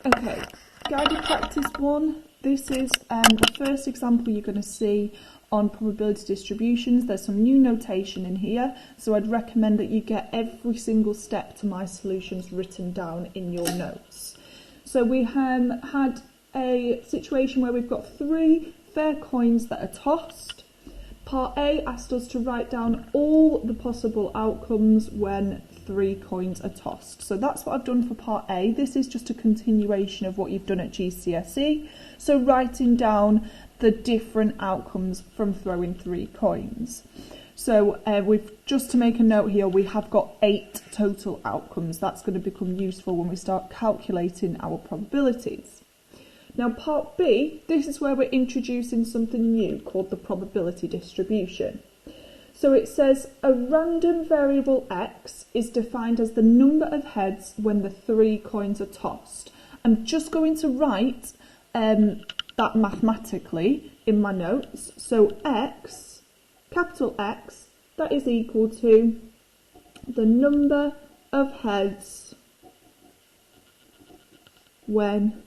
Okay, guided practice 1. This is the first example you're going to see on probability distributions. There's some new notation in here, so I'd recommend that you get every single step to my solutions written down in your notes. So we had a situation where we've got 3 fair coins that are tossed. Part A asked us to write down all the possible outcomes when 3 coins are tossed. So that's what I've done for part A. This is just a continuation of what you've done at GCSE. So writing down the different outcomes from throwing 3 coins. So just to make a note here, we have got 8 total outcomes. That's going to become useful when we start calculating our probabilities. Now part B, this is where we're introducing something new called the probability distribution. So it says a random variable x is defined as the number of heads when the 3 coins are tossed. I'm just going to write that mathematically in my notes. So x, capital X, that is equal to the number of heads when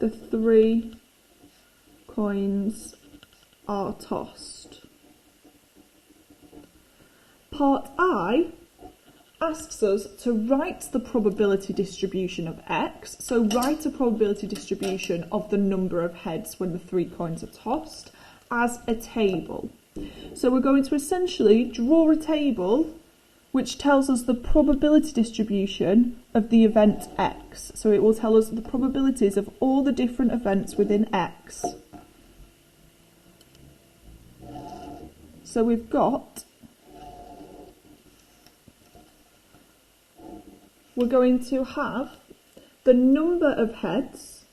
the 3 coins are tossed. Part I asks us to write the probability distribution of x, so write a probability distribution of the number of heads when the 3 coins are tossed as a table. So we're going to essentially draw a table which tells us the probability distribution of the event x. So it will tell us the probabilities of all the different events within x. So we've got, we're going to have the number of heads.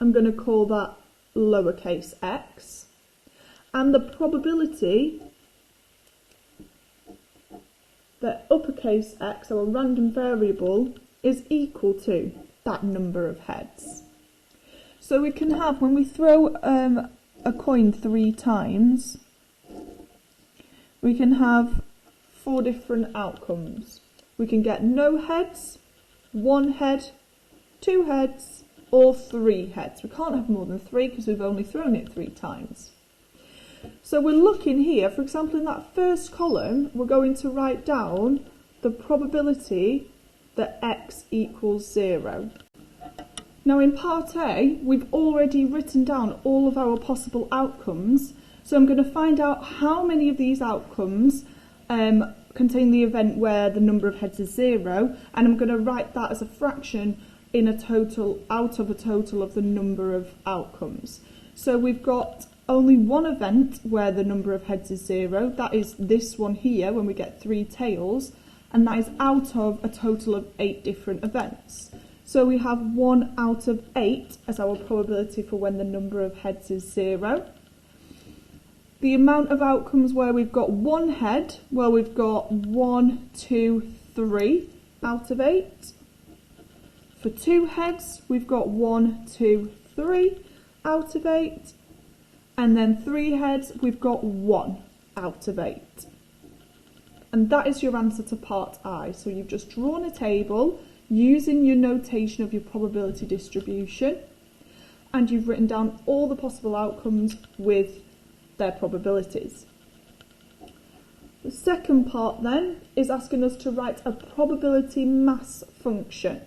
I'm going to call that lowercase x. And the probability that uppercase x, our random variable, is equal to that number of heads. So we can have, when we throw a coin 3 times, we can have 4 different outcomes. We can get no heads, 1 head, 2 heads, or 3 heads. We can't have more than 3 because we've only thrown it 3 times. So we're looking here, for example, in that first column, we're going to write down the probability that x equals 0. Now in part A, we've already written down all of our possible outcomes, so I'm going to find out how many of these outcomes contain the event where the number of heads is 0, and I'm going to write that as a fraction in a total, out of a total of the number of outcomes. So we've got only one event where the number of heads is 0, that is this one here when we get 3 tails, and that is out of a total of 8 different events. So we have 1 out of 8 as our probability for when the number of heads is 0. The amount of outcomes where we've got 1 head, well, we've got 1, 2, 3 out of 8. For 2 heads, we've got 1, 2, 3 out of 8. And then 3 heads, we've got 1 out of 8. And that is your answer to part I. So you've just drawn a table using your notation of your probability distribution, and you've written down all the possible outcomes with their probabilities. The second part then is asking us to write a probability mass function.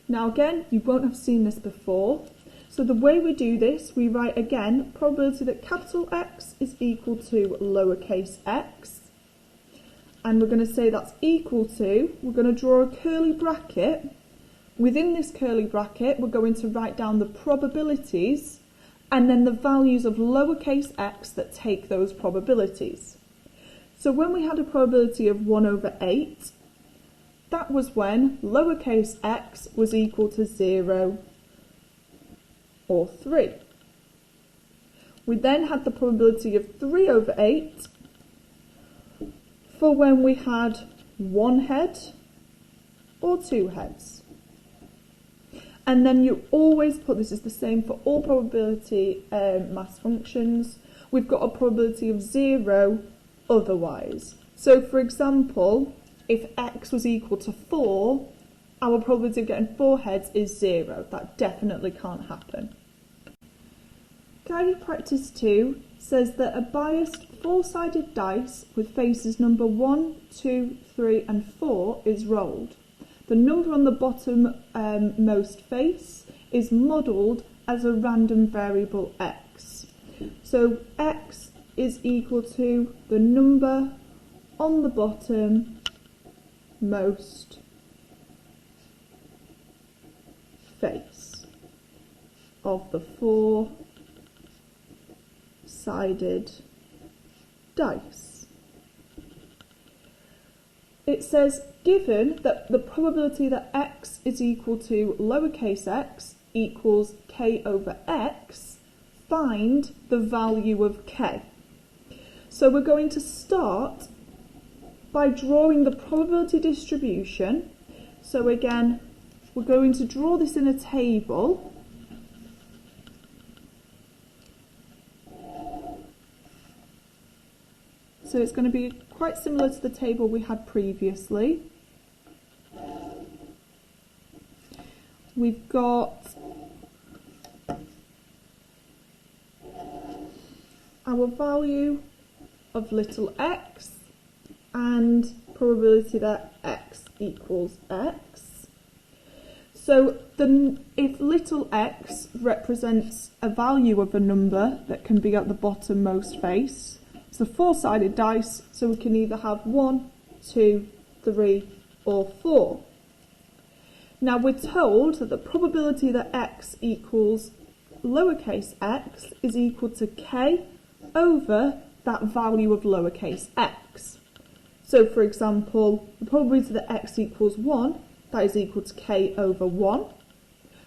Now again, you won't have seen this before. So the way we do this, we write again probability that capital X is equal to lowercase x. And we're going to say that's equal to, we're going to draw a curly bracket. Within this curly bracket, we're going to write down the probabilities and then the values of lowercase x that take those probabilities. So when we had a probability of 1 over 8, that was when lowercase x was equal to 0 or 3. We then had the probability of 3 over 8 for when we had 1 head or 2 heads. And then you always put, this is the same for all probability mass functions, we've got a probability of 0 otherwise. So for example, if x was equal to 4, our probability of getting 4 heads is 0. That definitely can't happen. Guided practice 2 says that a biased 4-sided dice with faces number 1, 2, 3 and 4 is rolled. The number on the bottom most face is modelled as a random variable x. So x is equal to the number on the bottom most face of the 4-sided dice. It says, given that the probability that x is equal to lowercase x equals k over x, find the value of k. So we're going to start by drawing the probability distribution. So again, we're going to draw this in a table. So it's going to be quite similar to the table we had previously. We've got our value of little x and probability that x equals x. So if little x represents a value of a number that can be at the bottommost face, it's a 4-sided dice, so we can either have 1, 2, 3 or 4. Now we're told that the probability that x equals lowercase x is equal to k over that value of lowercase x. So for example, the probability that x equals 1, that is equal to k over 1.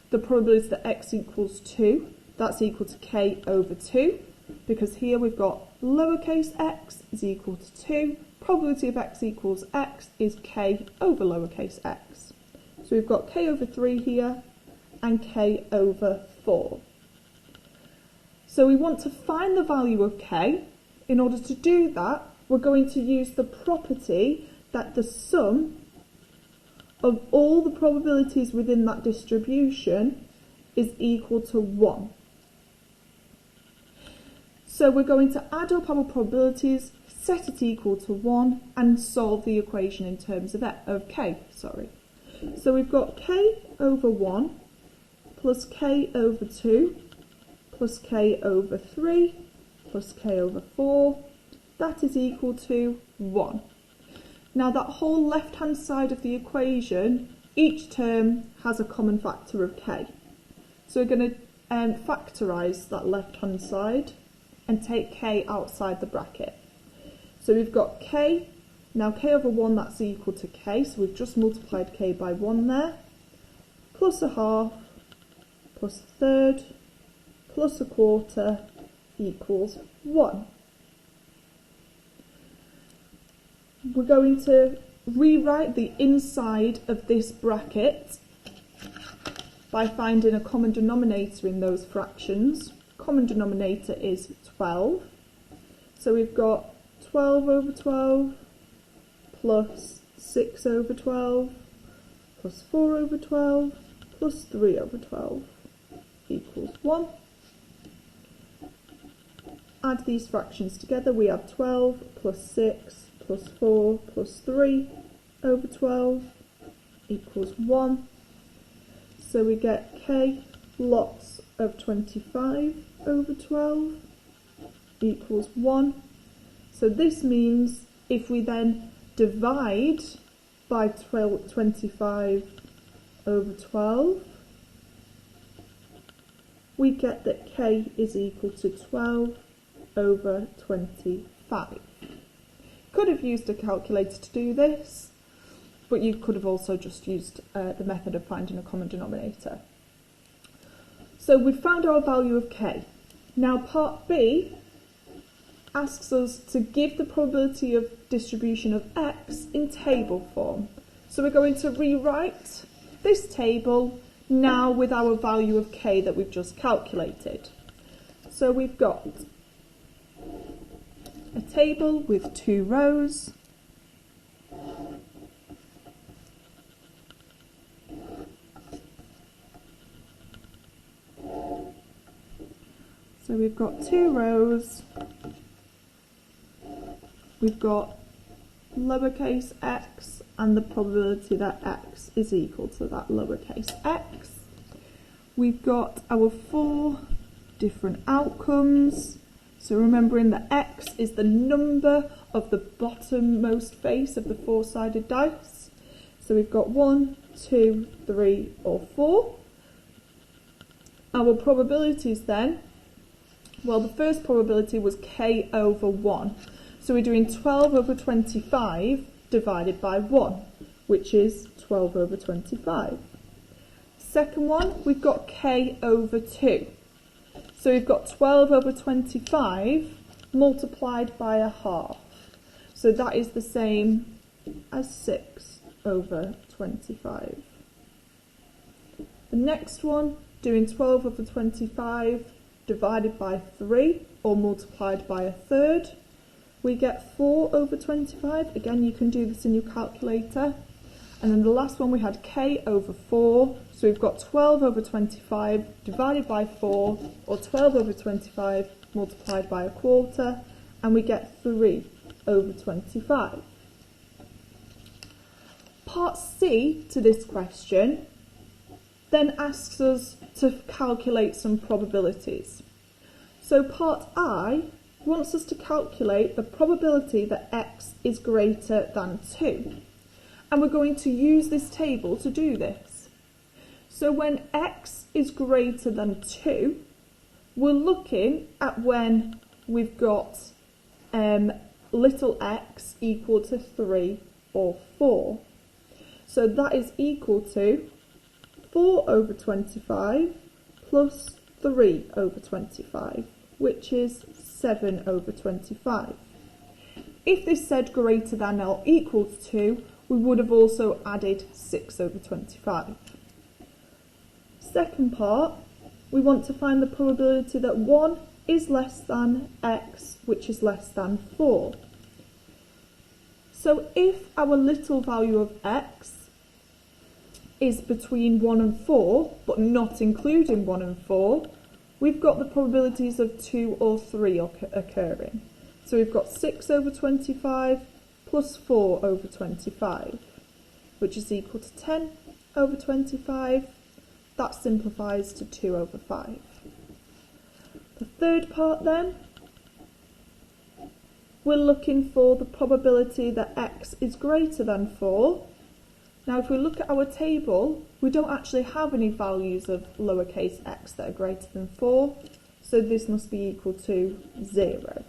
The probability that x equals 2, that's equal to k over 2, because here we've got lowercase x is equal to 2, probability of x equals x is k over lowercase x. So we've got k over 3 here and k over 4. So we want to find the value of k. In order to do that, we're going to use the property that the sum of all the probabilities within that distribution is equal to 1. So we're going to add up our probabilities, set it equal to 1 and solve the equation in terms of k. So we've got k over 1 plus k over 2 plus k over 3 plus k over 4. That is equal to 1. Now that whole left-hand side of the equation, each term has a common factor of k. So we're going to factorise that left-hand side and take k outside the bracket. So we've got k, now k over 1, that's equal to k, so we've just multiplied k by 1 there, plus a half, plus a third, plus a quarter, equals 1. We're going to rewrite the inside of this bracket by finding a common denominator in those fractions. Common denominator is 12. So we've got 12 over 12 plus 6 over 12 plus 4 over 12 plus 3 over 12 equals 1. Add these fractions together, we have 12 plus 6 plus 4 plus 3 over 12 equals 1. So we get k lots of 25 over 12 equals 1. So this means if we then divide by 25 over 12, we get that k is equal to 12 over 25. Could have used a calculator to do this, but you could have also just used the method of finding a common denominator. So we've found our value of k. Now part B asks us to give the probability of distribution of x in table form. So we're going to rewrite this table now with our value of k that we've just calculated. So we've got a table with 2 rows So we've got 2 rows, we've got lowercase x and the probability that x is equal to that lowercase x. We've got our 4 different outcomes. So remembering that x is the number of the bottommost face of the 4-sided dice. So we've got 1, 2, 3 or 4. Our probabilities then, well, the first probability was k over 1. So we're doing 12 over 25 divided by 1, which is 12 over 25. Second one, we've got k over 2. So we've got 12 over 25 multiplied by a half. So that is the same as 6 over 25. The next one, doing 12 over 25 divided by 3 or multiplied by a third. We get 4 over 25. Again, you can do this in your calculator. And then the last one we had k over 4. So we've got 12 over 25 divided by 4, or 12 over 25 multiplied by a quarter, and we get 3 over 25. Part C to this question then asks us to calculate some probabilities. So part I wants us to calculate the probability that x is greater than 2. And we're going to use this table to do this. So when x is greater than 2, we're looking at when we've got little x equal to 3 or 4. So that is equal to 4 over 25 plus 3 over 25, which is 7 over 25. If this said greater than or equal to 2, we would have also added 6 over 25. Second part, we want to find the probability that 1 is less than x, which is less than 4. So if our little value of x is between 1 and 4, but not including 1 and 4, we've got the probabilities of 2 or 3 occurring. So we've got 6 over 25 plus 4 over 25, which is equal to 10 over 25. That simplifies to 2 over 5. The third part then, we're looking for the probability that x is greater than 4. Now if we look at our table, we don't actually have any values of lowercase x that are greater than 4, so this must be equal to 0.